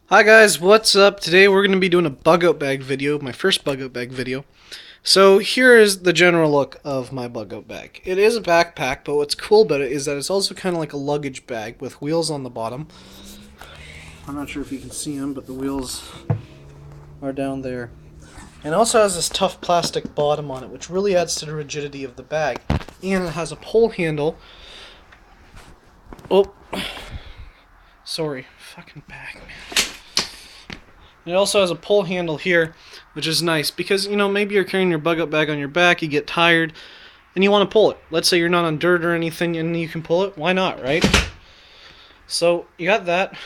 Hi guys, what's up? Today we're going to be doing a bug out bag video, my first bug out bag video. So here is the general look of my bug out bag. It is a backpack, but what's cool about it is that it's also kind of like a luggage bag with wheels on the bottom. I'm not sure if you can see them, but the wheels are down there. And it also has this tough plastic bottom on it, which really adds to the rigidity of the bag. And it has a pull handle. Oh, sorry, fucking bag, man. It also has a pull handle here, which is nice because, maybe you're carrying your bug out bag on your back, you get tired, and you want to pull it. Let's say you're not on dirt or anything and you can pull it. Why not, right? So you got that.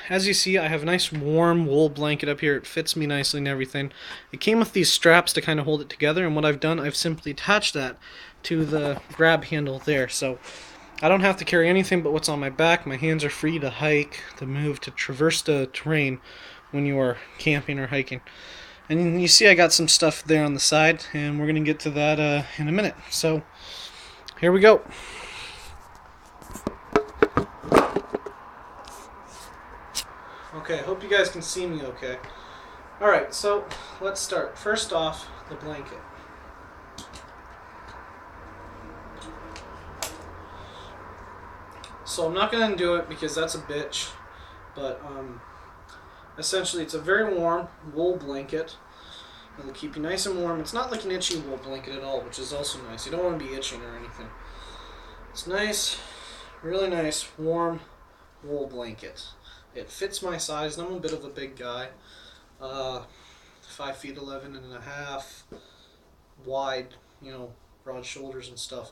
As you see, I have a nice warm wool blanket up here. It fits me nicely and everything. It came with these straps to kind of hold it together, and what I've done, I've simply attached that to the grab handle there. So I don't have to carry anything but what's on my back. My hands are free to hike, to move, to traverse the terrain when you are camping or hiking. And you see I got some stuff there on the side, and we're going to get to that in a minute. So here we go. Okay, hope you guys can see me okay. Alright, so let's start. First off, the blanket. So I'm not going to undo it because that's a bitch, but essentially it's a very warm wool blanket. It'll keep you nice and warm. It's not like an itchy wool blanket at all, which is also nice. You don't want to be itching or anything. It's nice, really nice, warm wool blanket. It fits my size, and I'm a bit of a big guy. 5 feet 11 and a half, wide, broad shoulders and stuff.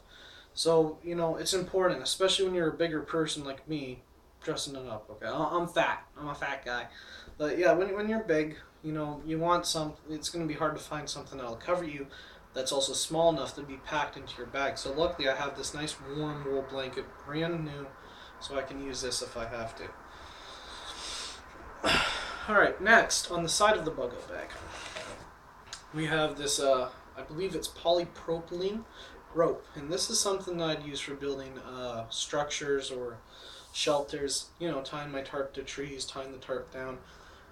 So, it's important, especially when you're a bigger person like me, dressing it up, okay? I'm fat. I'm a fat guy. But yeah, when you're big, you want some, it's going to be hard to find something that'll cover you that's also small enough to be packed into your bag. So luckily I have this nice warm wool blanket, brand new, so I can use this if I have to. Alright, next, on the side of the bug out bag, we have this, I believe it's polypropylene rope. And this is something that I'd use for building structures or shelters, tying my tarp to trees, tying the tarp down.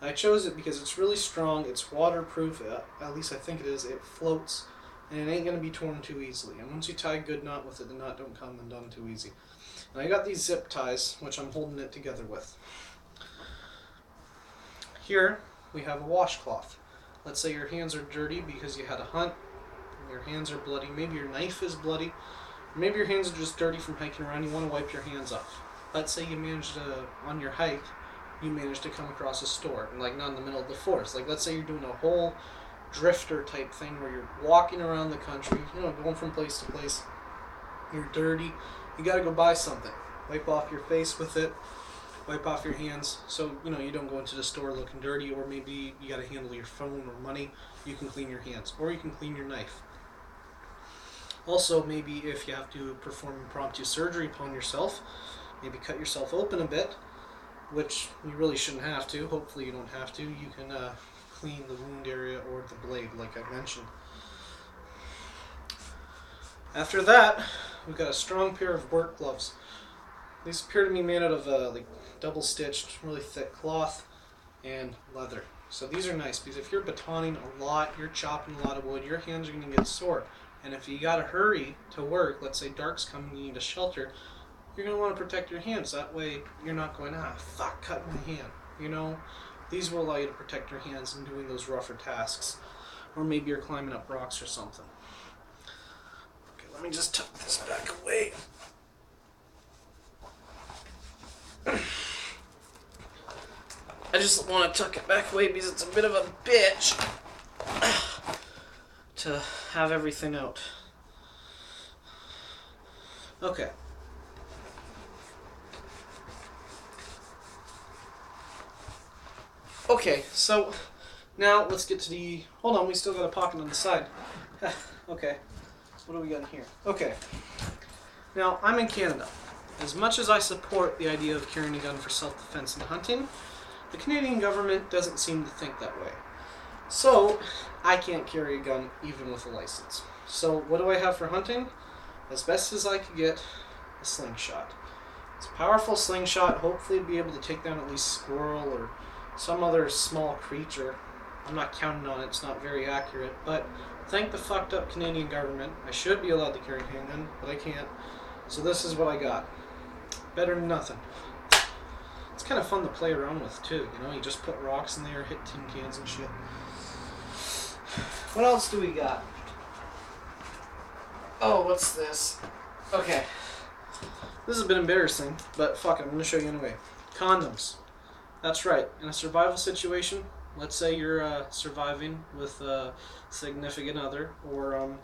I chose it because it's really strong, it's waterproof, at least I think it is, it floats, and it ain't going to be torn too easily. And once you tie a good knot with it, the knot don't come undone too easy. And I got these zip ties, which I'm holding it together with. Here, we have a washcloth. Let's say your hands are dirty because you had a hunt, your hands are bloody, maybe your knife is bloody, maybe your hands are just dirty from hiking around, you want to wipe your hands off. Let's say you managed to, on your hike, you managed to come across a store, and like not in the middle of the forest. Like let's say you're doing a whole drifter type thing where you're walking around the country, going from place to place. You're dirty, you gotta go buy something. Wipe off your face with it, wipe off your hands so you don't go into the store looking dirty, or maybe you gotta handle your phone or money. You can clean your hands, or you can clean your knife. Also, maybe if you have to perform impromptu surgery upon yourself, maybe cut yourself open a bit, which you really shouldn't have to. Hopefully you don't have to. You can clean the wound area or the blade, like I mentioned. After that, we've got a strong pair of work gloves. These appear to be made out of like double-stitched, really thick cloth and leather. So these are nice because if you're batoning a lot, you're chopping a lot of wood, your hands are going to get sore. And if you gotta hurry to work, let's say dark's coming, you need a shelter, you're going to want to protect your hands. That way you're not going, fuck, cut my hand. These will allow you to protect your hands in doing those rougher tasks. Or maybe you're climbing up rocks or something. Okay, let me just tuck this back away. I just want to tuck it back away because it's a bit of a bitch to have everything out. Okay. Okay, so now let's get to the... Hold on, we still got a pocket on the side. Okay, what do we got in here? Okay, now I'm in Canada. As much as I support the idea of carrying a gun for self-defense and hunting, the Canadian government doesn't seem to think that way. So, I can't carry a gun even with a license. So, what do I have for hunting? As best as I could get, a slingshot. It's a powerful slingshot, hopefully be able to take down at least squirrel or some other small creature. I'm not counting on it, it's not very accurate, but thank the fucked up Canadian government. I should be allowed to carry a handgun, but I can't. So this is what I got. Better than nothing. It's kind of fun to play around with too, you know, you just put rocks in there, hit tin cans and shit. What else do we got? Oh, what's this? Okay. This is a bit embarrassing, but fuck it, I'm going to show you anyway. Condoms. That's right. In a survival situation, let's say you're surviving with a significant other, or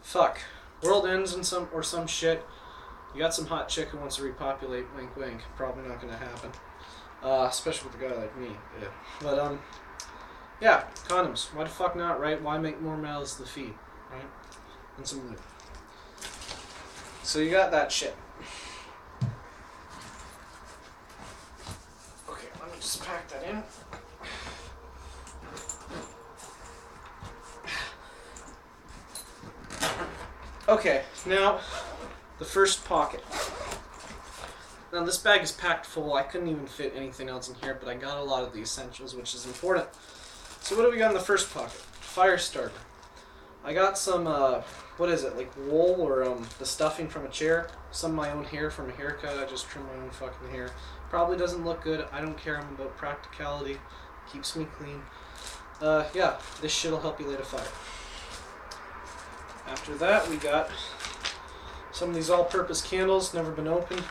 fuck, world ends in some shit. You got some hot chick who wants to repopulate. Wink, wink. Probably not going to happen, especially with a guy like me. Yeah. But yeah, condoms. Why the fuck not, right? Why make more mouths to feed, right? And some lube. So you got that shit. Okay, let me just pack that in. Okay, now the first pocket. Now this bag is packed full. I couldn't even fit anything else in here, but I got a lot of the essentials, which is important. So what do we got in the first pocket? Fire starter. I got some, what is it, like wool or the stuffing from a chair. Some of my own hair from a haircut. I just trimmed my own fucking hair. Probably doesn't look good. I don't care. I'm about practicality. Keeps me clean. Yeah, this shit will help you light a fire. After that, we got some of these all-purpose candles, never been opened.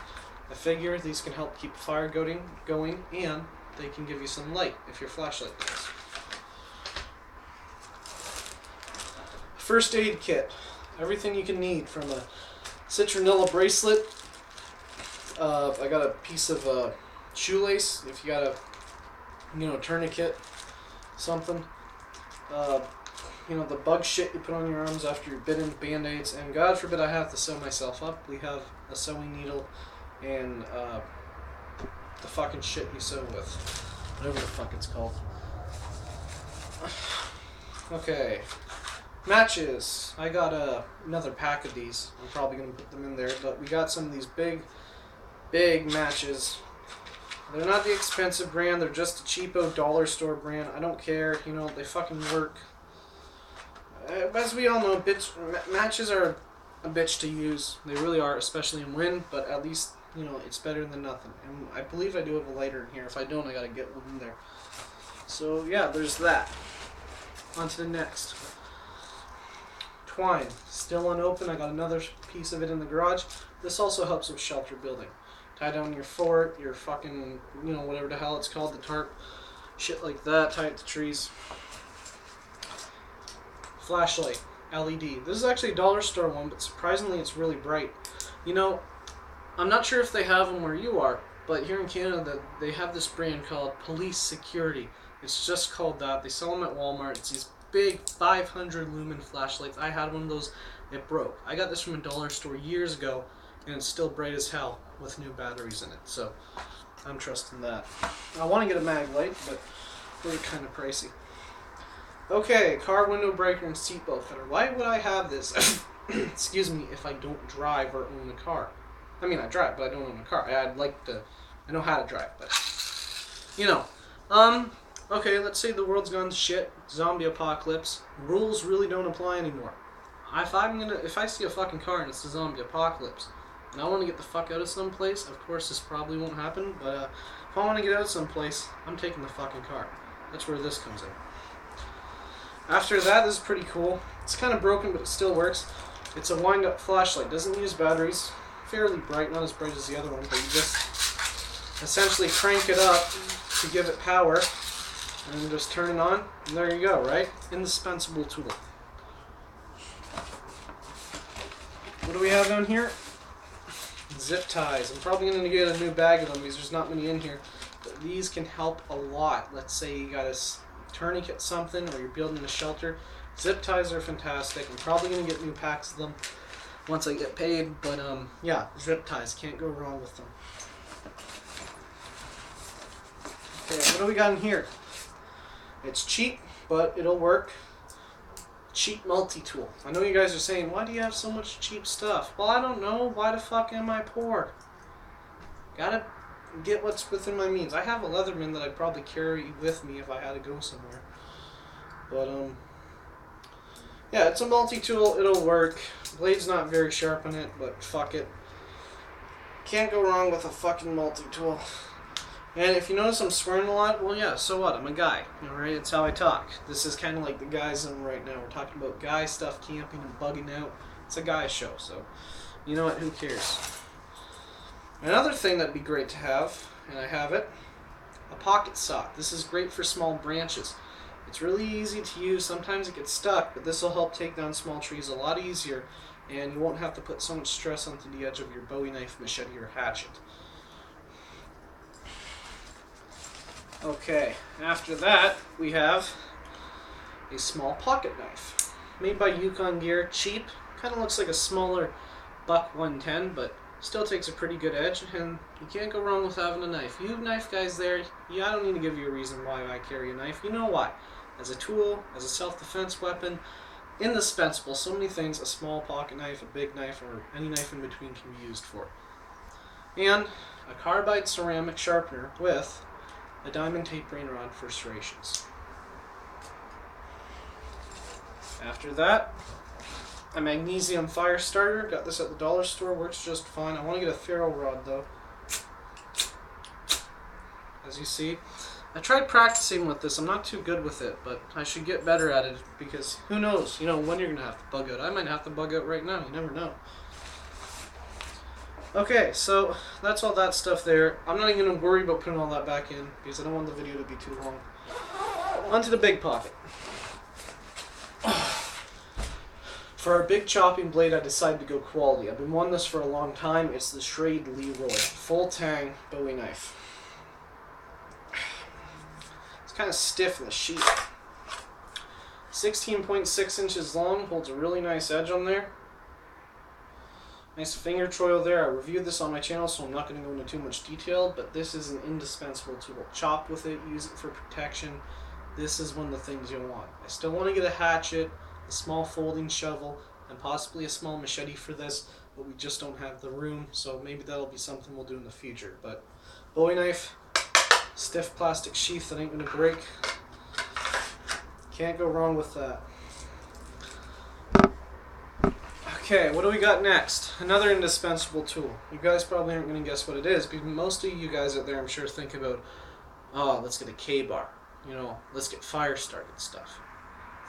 I figure these can help keep the fire going, and they can give you some light if your flashlight goes. First aid kit. Everything you can need, from a citronella bracelet. I got a piece of shoelace if you got a, tourniquet, something. The bug shit you put on your arms after you're bitten, band-aids, and God forbid I have to sew myself up. We have a sewing needle and the fucking shit you sew with. Whatever the fuck it's called. Okay. Matches. I got another pack of these. I'm probably going to put them in there, but we got some of these big matches. They're not the expensive brand, they're just a cheapo dollar store brand. I don't care, they fucking work. As we all know, matches are a bitch to use. They really are, especially in wind, but at least, it's better than nothing. And I believe I do have a lighter in here. If I don't, I gotta get one in there. So, yeah, there's that. On to the next. Twine. Still unopened. I got another piece of it in the garage. This also helps with shelter building. Tie down your fort, your fucking, whatever the hell it's called, the tarp. Shit like that. Tie it to trees. Flashlight. LED. This is actually a dollar store one, but surprisingly it's really bright. I'm not sure if they have them where you are, but here in Canada they have this brand called Police Security. It's just called that. They sell them at Walmart. It's these big 500 lumen flashlights. I had one of those. It broke. I got this from a dollar store years ago, and it's still bright as hell with new batteries in it. So I'm trusting that. I want to get a mag light, but they're kind of pricey. Okay, car window breaker and seatbelt fitter. Why would I have this? Excuse me, if I don't drive or own a car. I mean, I drive, but I don't own a car. I know how to drive, but okay, let's say the world's gone to shit, zombie apocalypse. Rules really don't apply anymore. If I see a fucking car and it's a zombie apocalypse, and I want to get the fuck out of someplace, of course this probably won't happen, but if I want to get out of someplace, I'm taking the fucking car. That's where this comes in. After that, this is pretty cool. It's kind of broken, but it still works. It's a wind-up flashlight. Doesn't use batteries. Fairly bright, not as bright as the other one, but you just essentially crank it up to give it power, and then just turn it on, and there you go, right? Indispensable tool. What do we have down here? Zip ties. I'm probably going to get a new bag of them because there's not many in here, but these can help a lot. Let's say you got a tourniquet something, or you're building a shelter. Zip ties are fantastic. I'm probably going to get new packs of them once I get paid, but yeah, zip ties, can't go wrong with them. Okay, what do we got in here? It's cheap, but it'll work. Cheap multi-tool. I know you guys are saying, why do you have so much cheap stuff? Well, I don't know. Why the fuck am I poor? Gotta get what's within my means. I have a Leatherman that I'd probably carry with me if I had to go somewhere. But, yeah, it's a multi-tool. It'll work. Blade's not very sharp on it, but fuck it. Can't go wrong with a fucking multi-tool. And if you notice I'm swearing a lot, well, yeah, so what? I'm a guy, alright? It's how I talk. This is kind of like the guy zone right now. We're talking about guy stuff, camping and bugging out. It's a guy show, so you know what? Who cares? Another thing that'd be great to have, and I have it, a pocket saw. This is great for small branches. It's really easy to use. Sometimes it gets stuck, but this will help take down small trees a lot easier, and you won't have to put so much stress onto the edge of your Bowie knife, machete, or hatchet. Okay, after that, we have a small pocket knife. Made by Yukon Gear, cheap, kind of looks like a smaller Buck 110, but still takes a pretty good edge, and you can't go wrong with having a knife. You knife guys there, I don't need to give you a reason why I carry a knife. You know why. As a tool, as a self-defense weapon, indispensable. So many things a small pocket knife, a big knife, or any knife in between can be used for. And a carbide ceramic sharpener with a diamond tape brain rod for serrations. After that, a magnesium fire starter. Got this at the dollar store, works just fine. I want to get a ferro rod though. As you see, I tried practicing with this. I'm not too good with it, but I should get better at it because who knows, when you're going to have to bug out. I might have to bug out right now. You never know. Okay, so that's all that stuff there. I'm not even going to worry about putting all that back in because I don't want the video to be too long. Onto the big pocket. For our big chopping blade, I decided to go quality. I've been wanting this for a long time. It's the Schrade Leroy full tang Bowie knife. It's kind of stiff in the sheath. 16.6 inches long, holds a really nice edge on there. Nice finger choil there. I reviewed this on my channel, so I'm not going to go into too much detail, but this is an indispensable tool. Chop with it, use it for protection. This is one of the things you'll want. I still want to get a hatchet, a small folding shovel, and possibly a small machete for this, but we just don't have the room, so maybe that'll be something we'll do in the future. But Bowie knife, stiff plastic sheath that ain't going to break. Can't go wrong with that. Okay, what do we got next? Another indispensable tool. You guys probably aren't going to guess what it is, because most of you guys out there, I'm sure, think about, oh, let's get a K-bar. Let's get fire started stuff.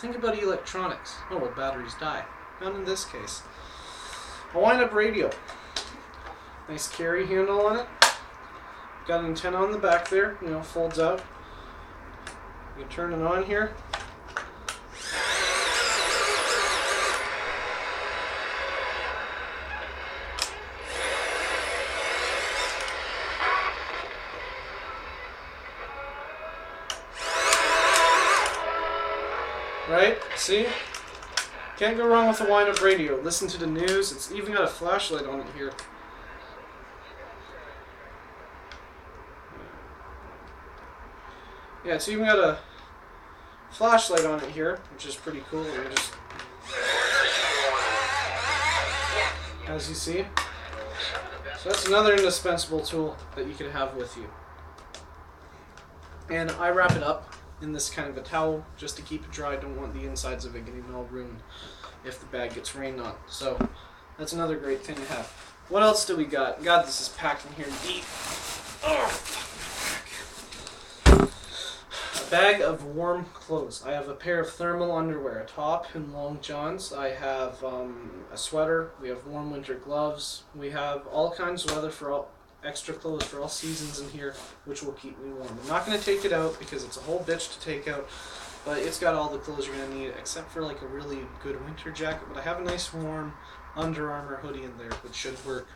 Think about electronics. Oh, well, batteries die. Not in this case. A wind-up radio. Nice carry handle on it. Got an antenna on the back there, folds out. You can turn it on here. Right? See? Can't go wrong with a wind-up radio. Listen to the news. It's even got a flashlight on it here. Yeah, it's even got a flashlight on it here, which is pretty cool. As you see. So that's another indispensable tool that you could have with you. And I wrap it up in this kind of a towel just to keep it dry. I don't want the insides of it getting all ruined if the bag gets rained on. So that's another great thing to have. What else do we got? God, this is packed in here deep. Oh, a bag of warm clothes. I have a pair of thermal underwear, a top and long johns. I have a sweater. We have warm winter gloves. We have all kinds of weather for all extra clothes for all seasons in here, which will keep me warm. I'm not going to take it out because it's a whole bitch to take out, but it's got all the clothes you're going to need except for like a really good winter jacket. But I have a nice warm Under Armour hoodie in there, which should work.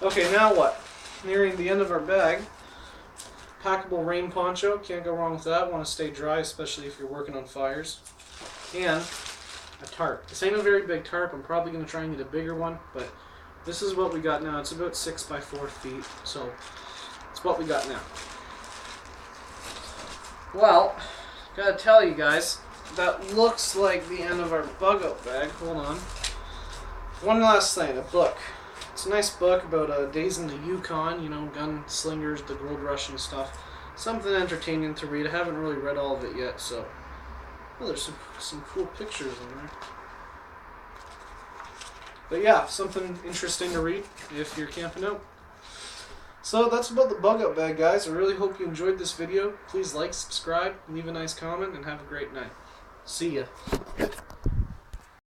Okay, now what? Nearing the end of our bag. Packable rain poncho, can't go wrong with that. Want to stay dry, especially if you're working on fires. And a tarp. This ain't a very big tarp. I'm probably going to try and get a bigger one, but this is what we got now. It's about 6 by 4 feet, so it's what we got now. Well, gotta tell you guys, that looks like the end of our bug out bag. Hold on. One last thing, a book. It's a nice book about days in the Yukon, you know, gunslingers, the gold rush and stuff. Something entertaining to read. I haven't really read all of it yet, so... Oh, there's some cool pictures in there. But yeah, something interesting to read if you're camping out. So that's about the bug out bag, guys. I really hope you enjoyed this video. Please like, subscribe, leave a nice comment, and have a great night. See ya.